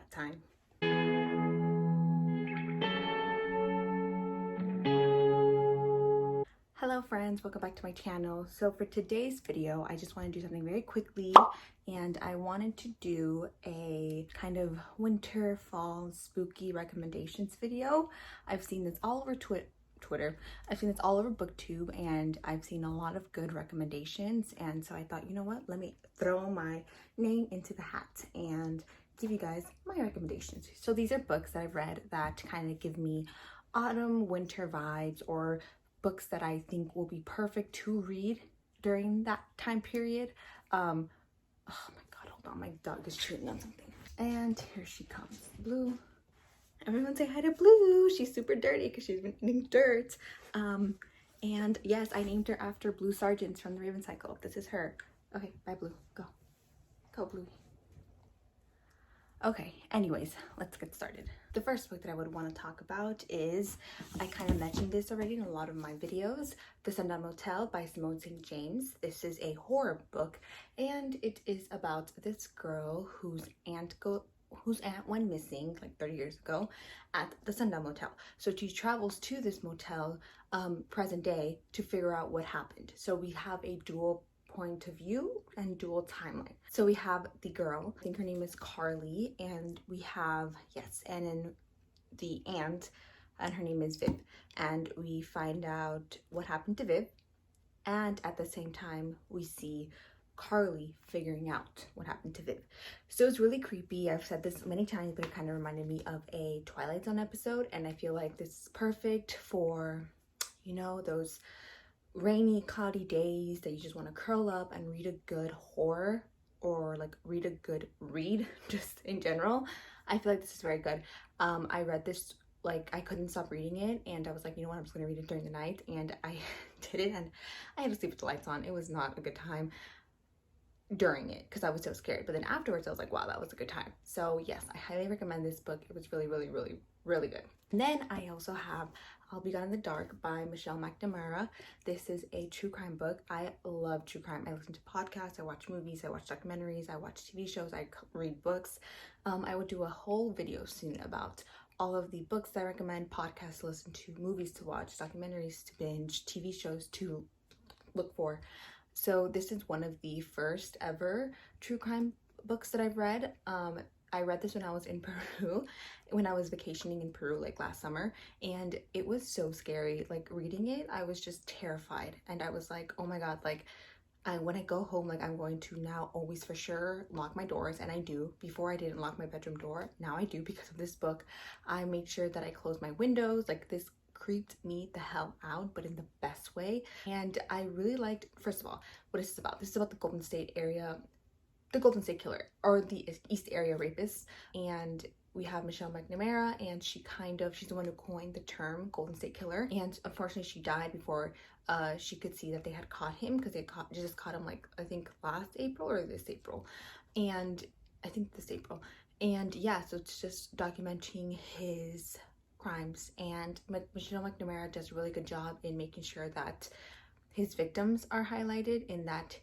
that time. Hello friends, welcome back to my channel. So for today's video, I just want to do something very quickly, and I wanted to do a kind of winter, fall, spooky recommendations video. I've seen this all over Twitter. I've seen this all over BookTube, and I've seen a lot of good recommendations, and so I thought, you know what, let me throw my name into the hat and give you guys my recommendations. So these are books that I've read that kind of give me autumn, winter vibes, or books that I think will be perfect to read during that time period. Oh my god, hold on, my dog is chewing on something. And here she comes, Blue. Everyone say hi to Blue. She's super dirty because she's been eating dirt. And yes, I named her after Blue Sargent from the Raven Cycle. This is her. Okay, bye Blue. Go. Go, Blue. Okay, anyways, let's get started. The first book that I would want to talk about is, I kind of mentioned this already in a lot of my videos, The Sundown Motel by Simone St. James. This is a horror book, and it is about this girl whose aunt went missing like 30 years ago at the Sundown Motel. So she travels to this motel present day to figure out what happened. So we have a dual point of view and dual timeline. So we have the girl, I think her name is Carly, and we have, yes, and then the aunt, and her name is Viv, and we find out what happened to Viv, and at the same time we see Carly figuring out what happened to Viv. So it's really creepy. I've said this many times, but it kind of reminded me of a Twilight Zone episode, and I feel like this is perfect for, you know, those rainy, cloudy days that you just want to curl up and read a good horror, or like read a good read just in general. I feel like this is very good. I read this, like I couldn't stop reading it, and I was like, you know what, I'm just gonna read it during the night, and I did it, and I had to sleep with the lights on. It was not a good time during it because I was so scared, but then afterwards I was like, wow, that was a good time. So yes, I highly recommend this book. It was really good. And then I also have I'll Be Gone in the Dark by Michelle McNamara. This is a true crime book. I love true crime. I listen to podcasts, I watch movies, I watch documentaries, I watch TV shows, I read books. I would do a whole video soon about all of the books that I recommend, podcasts to listen to, movies to watch, documentaries to binge, TV shows to look for. So this is one of the first ever true crime books that I've read. I read this when I was in Peru, when I was vacationing in Peru like last summer, and it was so scary. Like reading it, I was just terrified, and I was like, oh my god, like when I go home, like I'm going to now always for sure lock my doors, and I do. Before I didn't lock my bedroom door, now I do because of this book. I made sure that I close my windows. Like this creeped me the hell out, but in the best way. And I really liked, first of all, what is this about? This is about the Golden State area, the Golden State Killer, or the East Area Rapist. And we have Michelle McNamara, and she's the one who coined the term Golden State Killer. And unfortunately she died before she could see that they had caught him, because they just caught him like I think last April or this April, and I think this April. And yeah, so it's just documenting his crimes, and Michelle McNamara does a really good job in making sure that his victims are highlighted, in that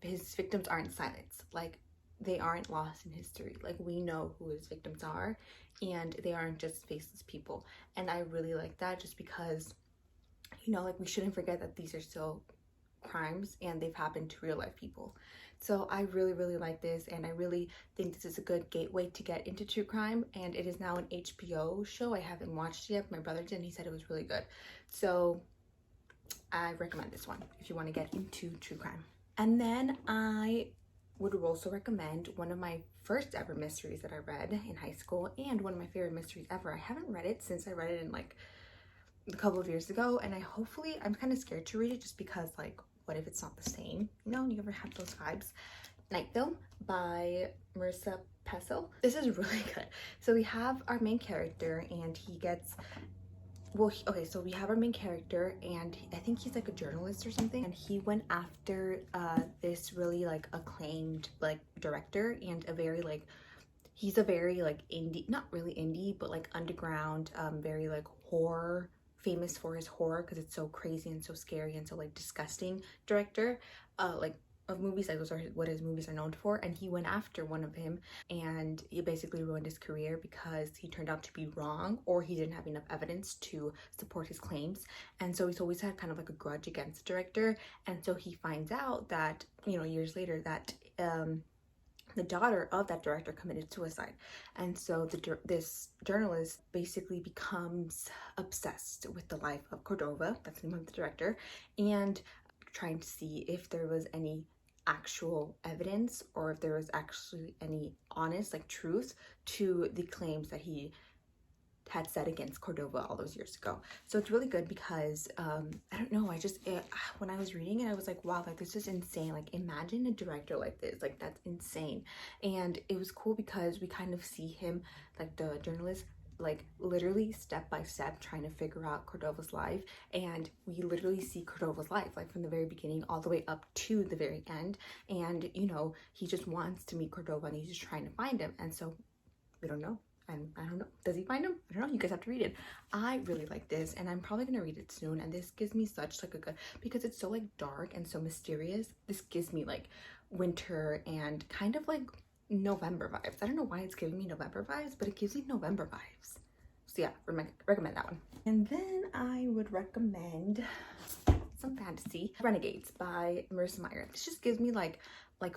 his victims aren't silenced. Like they aren't lost in history. Like we know who his victims are, and they aren't just faceless people. And I really like that, just because, you know, like we shouldn't forget that these are still crimes and they've happened to real life people. So I really like this, and I really think this is a good gateway to get into true crime. And it is now an HBO show. I haven't watched it yet. My brother did, and he said it was really good. So I recommend this one if you want to get into true crime. And then I would also recommend one of my first ever mysteries that I read in high school, and one of my favorite mysteries ever. I haven't read it since I read it in like a couple of years ago, and I'm kind of scared to read it, just because like, what if it's not the same? You know, you ever have those vibes? Night Film by Marissa Pessel. This is really good. So we have our main character, and he gets, well, okay, so we have our main character, and I think he's like a journalist or something, and he went after this really like acclaimed like director, and he's a very like indie, not really indie, but like underground, very like horror, famous for his horror because it's so crazy and so scary and so like disgusting director, like of movies, like those are what his movies are known for, and he went after one of him, and he basically ruined his career because he turned out to be wrong, or he didn't have enough evidence to support his claims. And so he's always had kind of like a grudge against the director. And so he finds out that, you know, years later, that the daughter of that director committed suicide. And so this journalist basically becomes obsessed with the life of Cordova, that's the name of the director, and trying to see if there was any actual evidence, or if there was actually any honest, like, truth to the claims that he had said against Cordova all those years ago. So it's really good because I don't know, when I was reading it, I was like, wow, like, this is insane. Like, imagine a director like this, like, that's insane. And it was cool because we kind of see him, like, the journalist, like, literally step by step trying to figure out Cordova's life. And we literally see Cordova's life, like, from the very beginning all the way up to the very end. And, you know, he just wants to meet Cordova, and he's just trying to find him. And so we don't know. And I don't know, does he find him? I don't know, you guys have to read it. I really like this, and I'm probably gonna read it soon. And this gives me such like a good, because it's so like dark and so mysterious, this gives me like winter and kind of like November vibes. I don't know why it's giving me November vibes, but it gives me November vibes. So yeah, recommend that one. And then I would recommend some fantasy, Renegades by Marissa Meyer. This just gives me like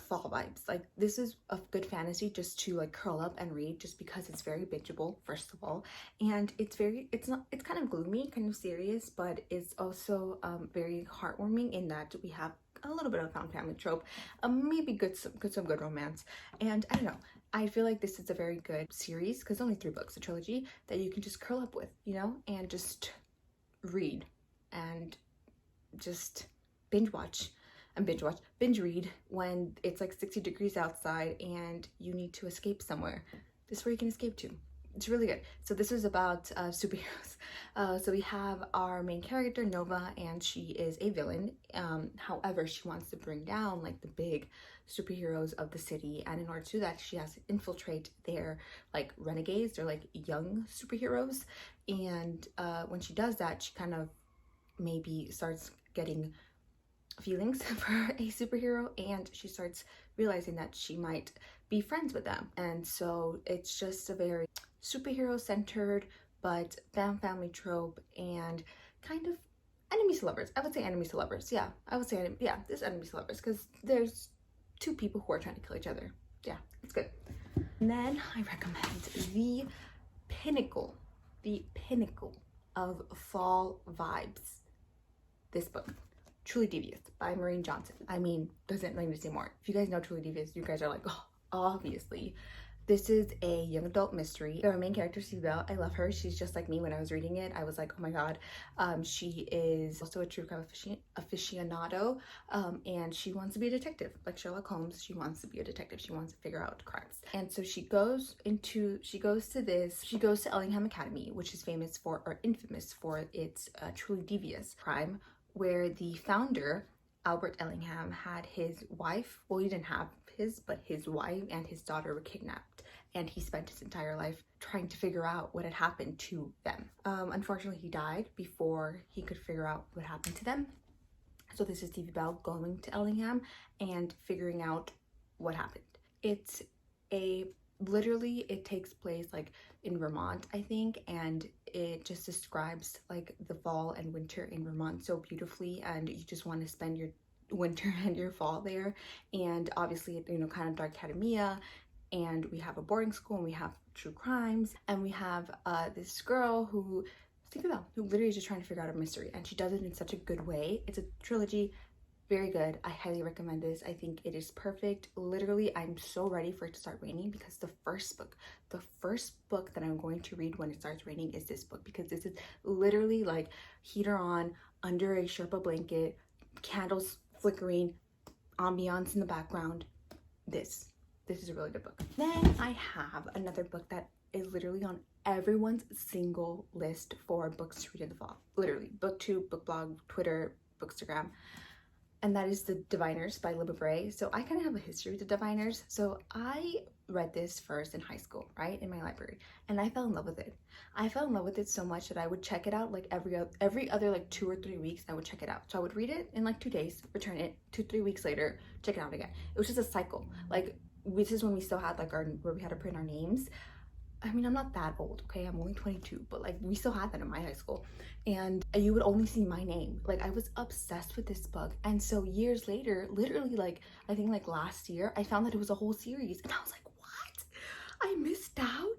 fall vibes. Like, this is a good fantasy just to like curl up and read, just because it's very bingeable, first of all, and it's kind of gloomy, kind of serious, but it's also very heartwarming in that we have a little bit of found family trope, maybe some good romance. And I don't know, I feel like this is a very good series, because only 3 books, a trilogy that you can just curl up with, you know, and just read and just binge read when it's like 60 degrees outside and you need to escape somewhere. This is where you can escape to. It's really good. So this is about superheroes. So we have our main character, Nova, and she is a villain. However, she wants to bring down like the big superheroes of the city, and in order to do that, she has to infiltrate their like renegades. They're like young superheroes, and when she does that, she kind of maybe starts getting feelings for a superhero, and she starts realizing that she might be friends with them. And so it's just a very superhero centered but family trope, and kind of enemies to lovers. I would say enemies to lovers. Yeah, I would say, yeah, this is enemies to lovers, because there's 2 people who are trying to kill each other. Yeah, it's good. And then I recommend the pinnacle of fall vibes, this book, Truly Devious by Maureen Johnson. I mean, doesn't need to say more. If you guys know Truly Devious, you guys are like, oh, obviously. This is a young adult mystery. Our main character, Sibel, I love her. She's just like me. When I was reading it, I was like, oh my god. She is also a true crime aficionado, and she wants to be a detective. Like Sherlock Holmes, she wants to be a detective. She wants to figure out crimes. And so she goes to Ellingham Academy, which is infamous for its Truly Devious crime, where the founder, Albert Ellingham, had his wife, well, he didn't have his, but his wife and his daughter were kidnapped, and he spent his entire life trying to figure out what had happened to them. Unfortunately, he died before he could figure out what happened to them. So this is Stevie Bell going to Ellingham and figuring out what happened. Literally, it takes place like in Vermont, I think, and it just describes like the fall and winter in Vermont so beautifully, and you just want to spend your winter and your fall there. And obviously, you know, kind of dark academia, and we have a boarding school, and we have true crimes, and we have this girl who literally is just trying to figure out a mystery, and she does it in such a good way. It's a trilogy. Very good. I highly recommend this. I think it is perfect. Literally, I'm so ready for it to start raining, because the first book that I'm going to read when it starts raining is this book, because this is literally like heater on, under a Sherpa blanket, candles flickering, ambiance in the background. This is a really good book. Then I have another book that is literally on everyone's single list for books to read in the fall. Literally, booktube, book blog, Twitter, bookstagram. And that is The Diviners by Libba Bray. So I kind of have a history with The Diviners. So I read this first in high school, right, in my library, and I fell in love with it. I fell in love with it so much that I would check it out like every other like 2 or 3 weeks. I would check it out. So I would read it in like 2 days, return it 2-3 weeks later, check it out again. It was just a cycle. Like, this is when we still had like where we had to print our names. I mean, I'm not that old, okay? I'm only 22, but like we still had that in my high school. And you would only see my name. Like, I was obsessed with this book. And so years later, literally like, I think like last year, I found that it was a whole series. And I was like, what? I missed out?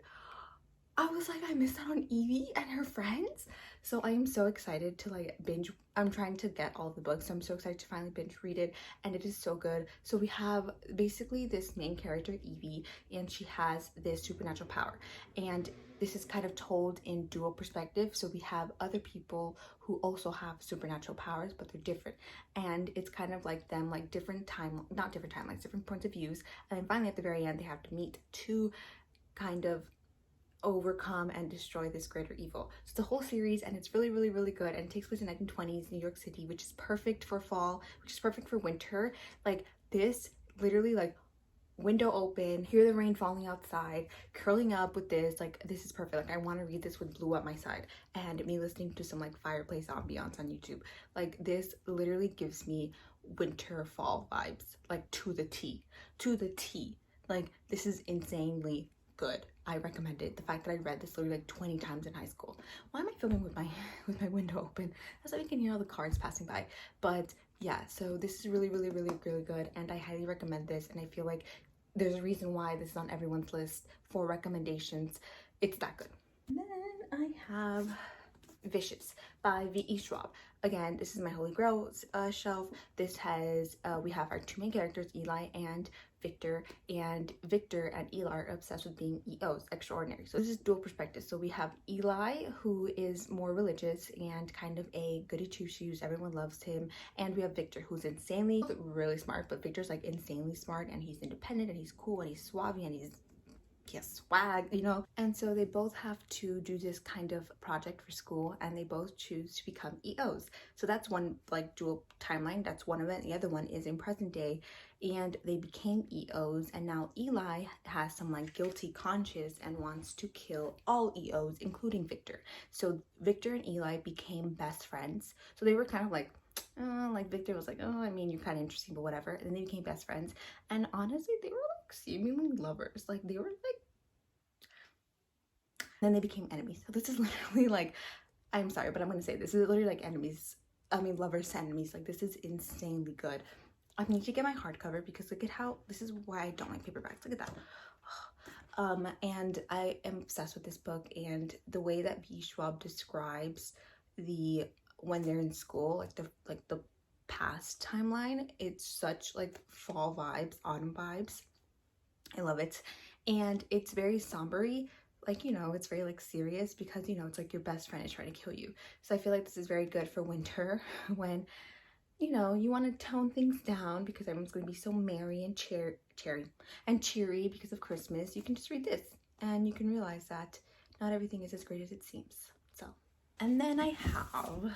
I was like, I missed out on Evie and her friends. So I am so excited to like binge. I'm trying to get all of the books, so I'm so excited to finally binge read it, and it is so good. So we have basically this main character, Evie, and she has this supernatural power, and this is kind of told in dual perspective. So we have other people who also have supernatural powers, but they're different, and it's kind of like them, like different not different timelines, different points of views, and then finally at the very end they have to meet to kind of overcome and destroy this greater evil. So it's a whole series, and it's really, really, really good, and it takes place in 1920s New York City, which is perfect for fall, which is perfect for winter. Like, this literally, like, window open, hear the rain falling outside, curling up with this, like, this is perfect. Like, I want to read this with Blue at my side and me listening to some like fireplace ambiance on YouTube. Like, this literally gives me winter fall vibes, like to the T. Like, this is insanely good. I recommend it. The fact that I read this literally like 20 times in high school. Why am I filming with my window open? That's so you can hear all the cars passing by. But yeah, so this is really, really, really, really good, and I highly recommend this, and I feel like there's a reason why this is on everyone's list for recommendations. It's that good. And then I have Vicious by V.E. Schwab. Again, this is my holy grail shelf. This has we have our 2 main characters, Eli and Victor, and Victor and Eli are obsessed with being EOs, extraordinary. So this is dual perspective. So we have Eli, who is more religious and kind of a goody two-shoes, everyone loves him, and we have Victor, who's insanely really smart, but Victor's like insanely smart, and he's independent, and he's cool, and he's suave, and he has swag, you know. And so they both have to do this kind of project for school, and they both choose to become EOs. So that's one like dual timeline, that's one event. The other one is in present day, and they became EOs, and now Eli has some like guilty conscience and wants to kill all EOs, including Victor. So Victor and Eli became best friends. So they were kind of like Victor was like, oh, I mean, you're kind of interesting, but whatever. And then they became best friends, and honestly they were like seemingly lovers. Like, they were like, then they became enemies. So this is literally like, I'm sorry, but I'm gonna say this is literally like enemies, I mean lovers to enemies. Like, this is insanely good. I need to get my hardcover because look at how, this is why I don't like paperbacks. Look at that. And I am obsessed with this book, and the way that B. Schwab describes when they're in school, like the past timeline, it's such like fall vibes, autumn vibes. I love it. And it's very somber-y, like, you know, it's very like serious because, you know, it's like your best friend is trying to kill you. So I feel like this is very good for winter when, you know, you want to tone things down because everyone's going to be so merry and cheery because of Christmas. You can just read this and you can realize that not everything is as great as it seems. So, and then I have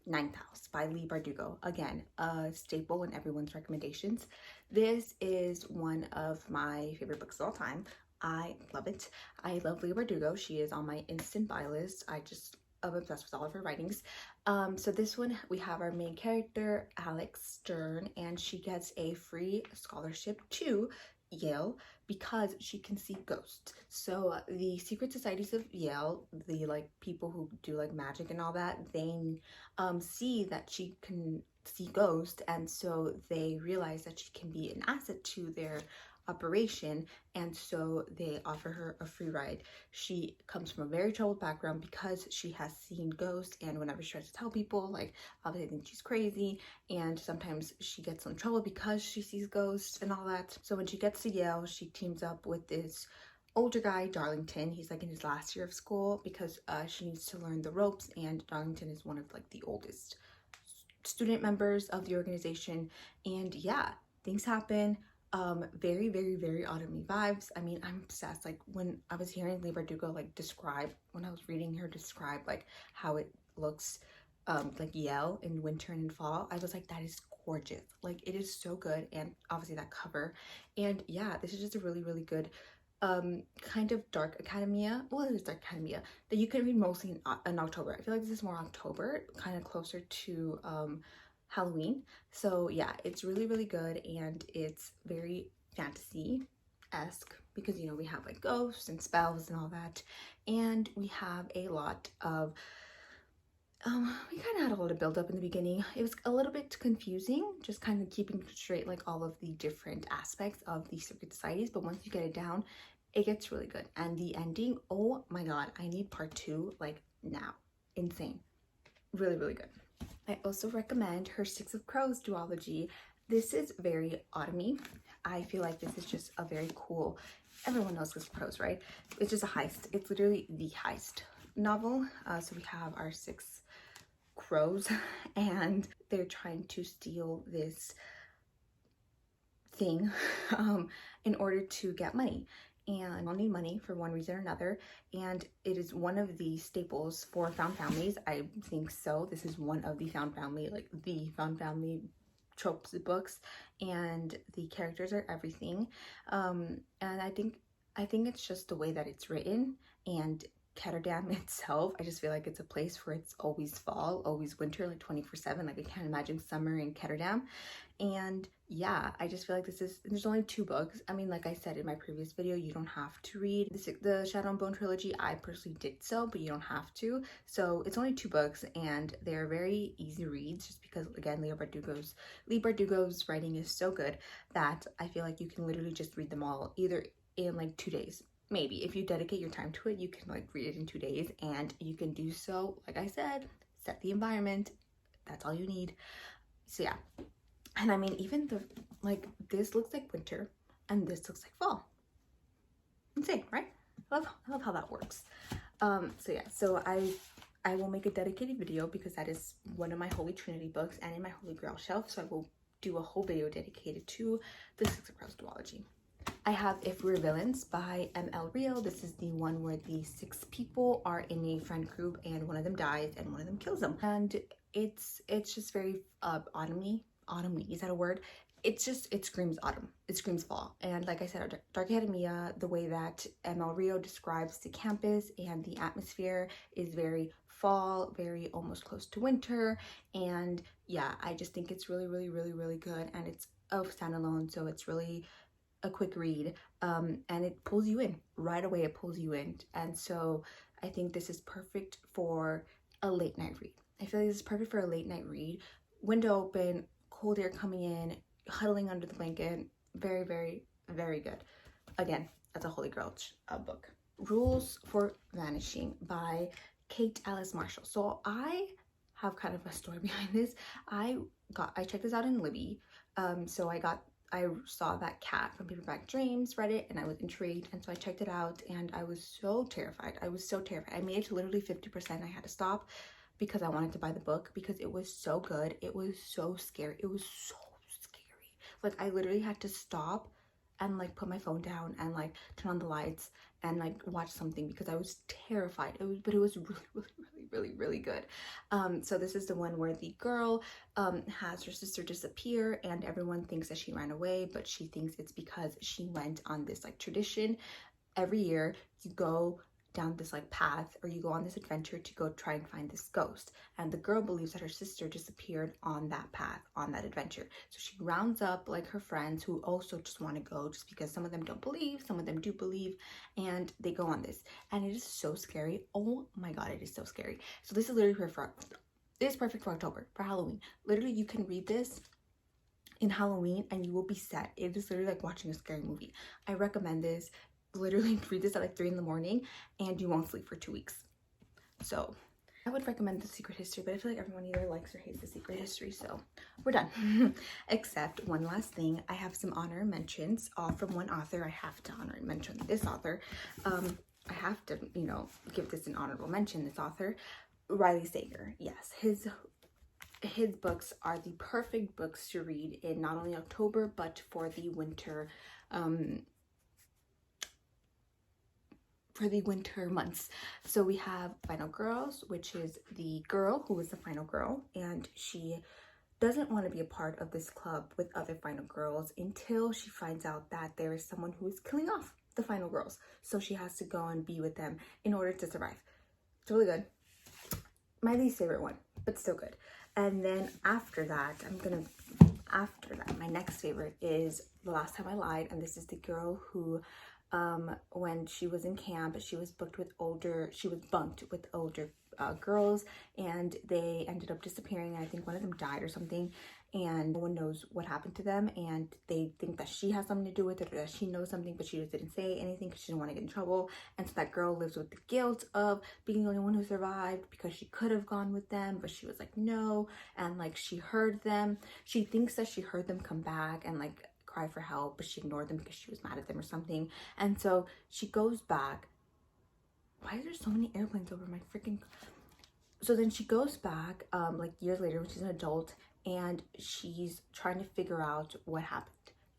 Ninth House by Leigh Bardugo. Again, a staple in everyone's recommendations. This is one of my favorite books of all time. I love it. I love Leigh Bardugo. She is on my instant buy list. I'm obsessed with all of her writings. So this one, we have our main character, Alex Stern, and she gets a free scholarship to Yale because she can see ghosts. So the secret societies of Yale, the like people who do like magic and all that, they see that she can see ghosts, and so they realize that she can be an asset to their operation, and so they offer her a free ride. She comes from a very troubled background because she has seen ghosts, and whenever she tries to tell people, like, obviously they think she's crazy, and sometimes she gets in trouble because she sees ghosts and all that. So when she gets to Yale, she teams up with this older guy, Darlington. He's like in his last year of school because she needs to learn the ropes, and Darlington is one of like the oldest student members of the organization. And yeah, things happen. Very, very, very autumny vibes. I mean, I'm obsessed. Like, when I was hearing Leigh Bardugo like describe, when I was reading her describe like how it looks like yell in winter and in fall. I was like, that is gorgeous. Like, it is so good. And obviously that cover. And yeah, this is just a really, really good kind of dark academia. Well, it is dark academia that you can read mostly in October. I feel like this is more October, kind of closer to Halloween. So yeah, it's really, really good, and it's very fantasy-esque because, you know, we have like ghosts and spells and all that, and we have a lot of we kind of had a lot of build up in the beginning. It was a little bit confusing, just kind of keeping straight like all of the different aspects of the secret societies, but once you get it down, it gets really good. And the ending, oh my god, I need part 2 like now. Insane. Really, really good. I also recommend her Six of Crows duology. This is very autumny. I feel like this is just a very cool, everyone knows Six of Crows, right? It's just a heist. It's literally the heist novel. So we have our 6 crows and they're trying to steal this thing in order to get money, and they'll need money for one reason or another, and it is one of the staples for found families. I think so. This is one of the found family, like the found family tropes books, and the characters are everything. And I think it's just the way that it's written, and Ketterdam itself, I just feel like it's a place where it's always fall, always winter, like 24/7. Like, I can't imagine summer in Ketterdam. And yeah, I just feel like there's only 2 books. I mean, like I said in my previous video, you don't have to read the Shadow and Bone trilogy. I personally did so, but you don't have to. So it's only 2 books, and they're very easy reads, just because, again, Leigh Bardugo's writing is so good that I feel like you can literally just read them all either in like 2 days. Maybe if you dedicate your time to it, you can like read it in 2 days, and you can do so, like I said, set the environment. That's all you need. So yeah. And I mean, even the, like, this looks like winter and this looks like fall. Insane, right? I love how that works. So yeah, so I will make a dedicated video because that is one of my Holy Trinity books and in my Holy Grail shelf. So I will do a whole video dedicated to the Six of Crows duology. I have If We're Villains by M.L. Real. This is the one where the 6 people are in a friend group and one of them dies and one of them kills them. And it's just very autumny, is that a word? It screams autumn. It screams fall. And like I said, Dark Academia, the way that M.L. Rio describes the campus and the atmosphere is very fall, very almost close to winter. And yeah, I just think it's really, really, really, really good. And it's a standalone, so it's really a quick read, and it pulls you in right away. It pulls you in, and so I think this is perfect for a late night read. I feel like this is perfect for a late night read. Window open, cold air coming in, huddling under the blanket. Very, very, very good. Again, that's a Holy Grail book. Rules for Vanishing by Kate Alice Marshall. So I have kind of a story behind this. I checked this out in Libby. So I saw that cat from Paperback Dreams, read it, and I was intrigued, and so I checked it out, and I was so terrified. I made it to literally 50%. I had to stop because I wanted to buy the book because it was so good. It was so scary. It was so scary. Like, I literally had to stop and like put my phone down and like turn on the lights and like watch something because I was terrified. But it was really, really, really, really, really good. So this is the one where the girl has her sister disappear, and everyone thinks that she ran away, but she thinks it's because she went on this like tradition. Every year you go down this like path, or you go on this adventure to go try and find this ghost, and the girl believes that her sister disappeared on that path, on that adventure. So she rounds up like her friends who also just want to go, just because some of them don't believe, some of them do believe, and they go on this, and it is so scary. Oh my god, it is so scary. So this is literally perfect for October, for Halloween. Literally, you can read this in Halloween and you will be set. It is literally like watching a scary movie. I recommend this. Literally read this at like 3 in the morning and you won't sleep for 2 weeks. So I would recommend The Secret History, but I feel like everyone either likes or hates The Secret History, so we're done. Except one last thing, I have some honor mentions, all from one author. I have to honor and mention this author. I have to, you know, give this an honorable mention, this author, Riley Sager. Yes, his books are the perfect books to read in not only October, but for the winter for the winter months. So we have Final Girls, which is the girl who is the final girl, and she doesn't want to be a part of this club with other final girls until she finds out that there is someone who is killing off the final girls. So she has to go and be with them in order to survive. It's really good. My least favorite one, but still good. And then after that, my next favorite is The Last Time I Lied, and this is the girl who when she was in camp, she was bunked with older girls, and they ended up disappearing. I think one of them died or something, and no one knows what happened to them, and they think that she has something to do with it, or that she knows something, but she just didn't say anything because she didn't want to get in trouble. And so that girl lives with the guilt of being the only one who survived, because she could have gone with them, but she was like no. And like she heard them, she thinks that she heard them come back and like cry for help, but she ignored them because she was mad at them or something. And so she goes back. Why is there so many airplanes over my freaking... So then she goes back like years later when she's an adult, and she's trying to figure out what happened.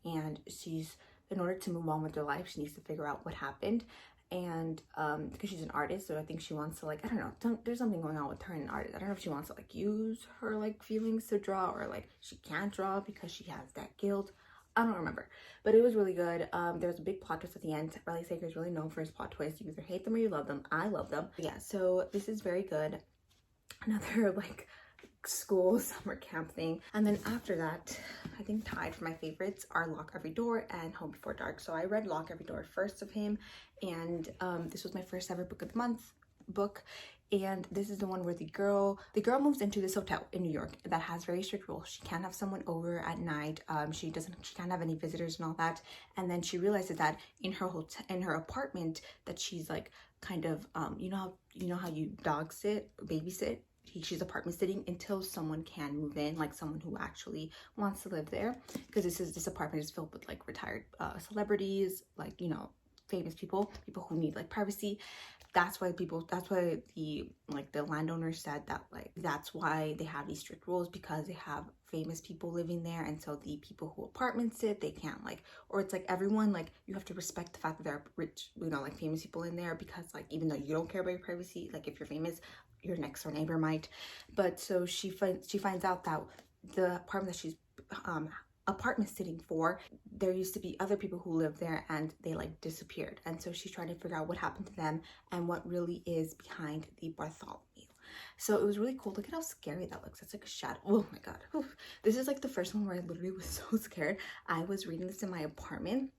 And she's, in order to move on with her life, she needs to figure out what happened. And because she's an artist, so I think she wants to, like, I don't know, there's something going on with her and an artist. I don't know if she wants to like use her like feelings to draw, or like she can't draw because she has that guilt. I don't remember, but it was really good. There was a big plot twist at the end. Riley Sager is really known for his plot twists. You either hate them or you love them. I love them. But yeah, so this is very good. Another like school summer camp thing. And then after that, I think tied for my favorites are Lock Every Door and Home Before Dark. So I read Lock Every Door first of him, and this was my first ever book of the month book. And this is the one where the girl moves into this hotel in New York that has very strict rules. She can't have someone over at night. She can't have any visitors and all that. And then she realizes that in her apartment, that she's like kind of you know how you dog sit, babysit. She's apartment sitting until someone can move in, like someone who actually wants to live there, because this apartment is filled with like retired celebrities, like, you know, famous people who need like privacy. That's why the landowners said that, like, that's why they have these strict rules, because they have famous people living there. And so the people who apartment sit, they can't, like, or it's like everyone, like, you have to respect the fact that there are rich, you know, like famous people in there, because like even though you don't care about your privacy, like if you're famous, your next door neighbor might. But so she finds out that the apartment that she's apartment sitting for, there used to be other people who lived there and they like disappeared. And so she's trying to figure out what happened to them and what really is behind the Bartholomew. So it was really cool. Look at how scary that looks. It's like a shadow. Oh my god. Oof. This is like the first one where I literally was so scared. I was reading this in my apartment,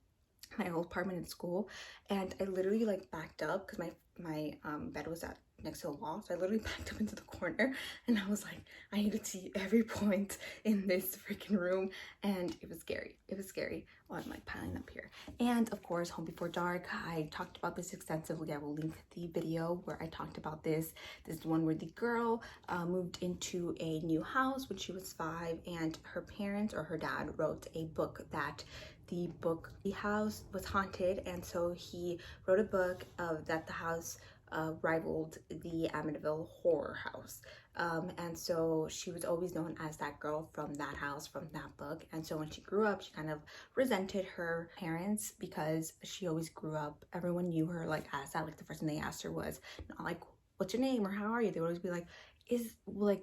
my old apartment in school, and I literally like backed up because my bed was next to the wall, so I literally backed up into the corner, and I was like, I need to see every point in this freaking room, and it was scary. It was scary. Oh, I'm like piling up here. And of course, Home Before Dark. I talked about this extensively. I will link the video where I talked about this. This is the one where the girl moved into a new house when she was 5, and her parents, or her dad, wrote a book that the house was haunted, and so he wrote a book that the house rivaled the Amityville horror house. And so she was always known as that girl from that house, from that book. And so when she grew up, she kind of resented her parents because she always grew up, everyone knew her like as that. Like the first thing they asked her was not like, what's your name or how are you? They would always be like,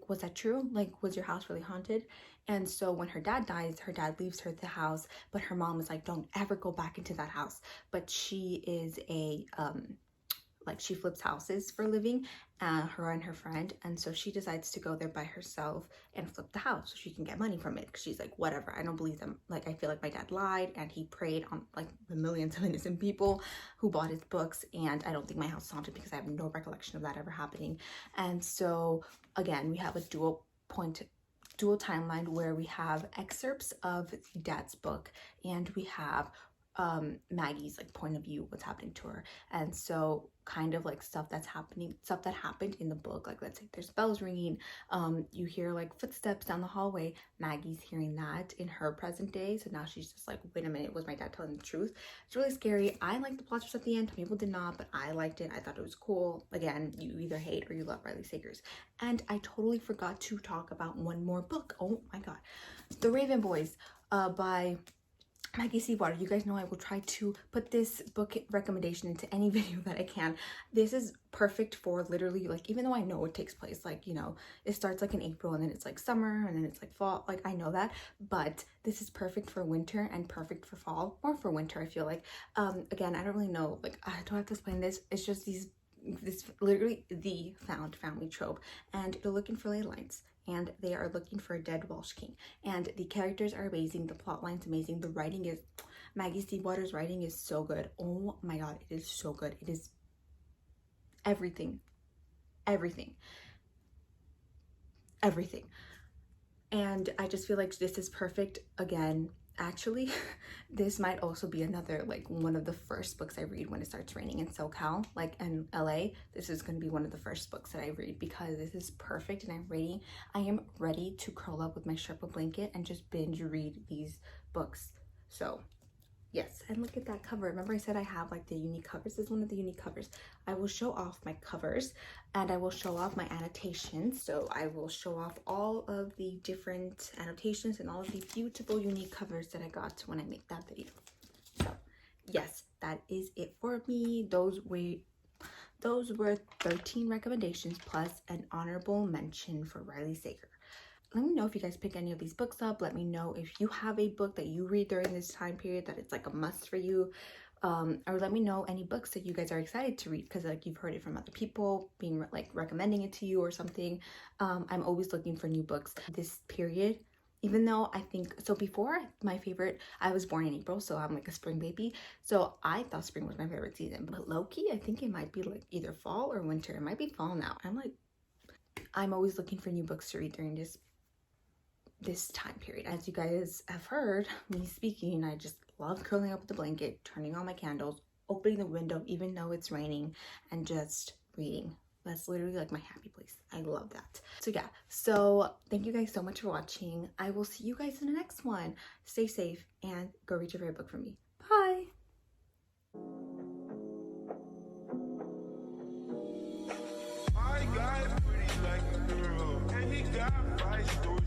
was that true? Like, was your house really haunted? And so when her dad dies, her dad leaves her the house, but her mom is like, don't ever go back into that house. But she is a like, she flips houses for a living, her and her friend, and so she decides to go there by herself and flip the house so she can get money from it, because she's like, whatever, I don't believe them. Like, I feel like my dad lied and he preyed on like the millions of innocent people who bought his books, and I don't think my house is haunted because I have no recollection of that ever happening. And so again, we have a dual timeline where we have excerpts of the dad's book, and we have Maggie's like point of view, what's happening to her. And so kind of like stuff that happened in the book, like let's say there's bells ringing, you hear like footsteps down the hallway, Maggie's hearing that in her present day. So now she's just like, wait a minute, was my dad telling the truth? It's really scary. I liked the plot twist at the end. People did not, but I liked it. I thought it was cool. Again, you either hate or you love Riley Sagers. And I totally forgot to talk about one more book. Oh my god, The Raven Boys by Maggie Seawater. You guys know I will try to put this book recommendation into any video that I can. This is perfect for literally, like, even though I know it takes place, like, you know, it starts like in April and then it's like summer and then it's like fall, like I know that, but this is perfect for winter and perfect for fall, or for winter, I feel like. Again, I don't really know, like, I don't have to explain this. It's just this literally the found family trope, and they're looking for ley lines, and they are looking for a dead Welsh king, and the characters are amazing, the plot line's amazing, the writing is, Maggie Seawater's writing is so good. Oh my god, it is so good. It is everything, everything, everything. And I just feel like this is perfect. Again, actually, this might also be another, like, one of the first books I read when it starts raining in SoCal, like in LA. This is going to be one of the first books that I read, because this is perfect, and I am ready to curl up with my Sherpa blanket and just binge read these books. So yes, and look at that cover. Remember I said I have like the unique covers? This is one of the unique covers. I will show off my covers, and I will show off my annotations. So I will show off all of the different annotations and all of the beautiful unique covers that I got when I make that video. So yes, that is it for me. Those were 13 recommendations plus an honorable mention for Riley Sager. Let me know if you guys pick any of these books up. Let me know if you have a book that you read during this time period that it's like a must for you. Or let me know any books that you guys are excited to read, because like you've heard it from other people being like recommending it to you or something. I'm always looking for new books this period, even though I think, so before, my favorite, I was born in April, so I'm like a spring baby, so I thought spring was my favorite season, but low-key I think it might be like either fall or winter. It might be fall now. I'm always looking for new books to read during this time period. As you guys have heard me speaking, I just love curling up with the blanket, turning on my candles, opening the window even though it's raining, and just reading. That's literally like my happy place. I love that. So yeah, so thank you guys so much for watching. I will see you guys in the next one. Stay safe and go read your favorite book for me. Bye. I got pretty like a girl, and he got 5 stories.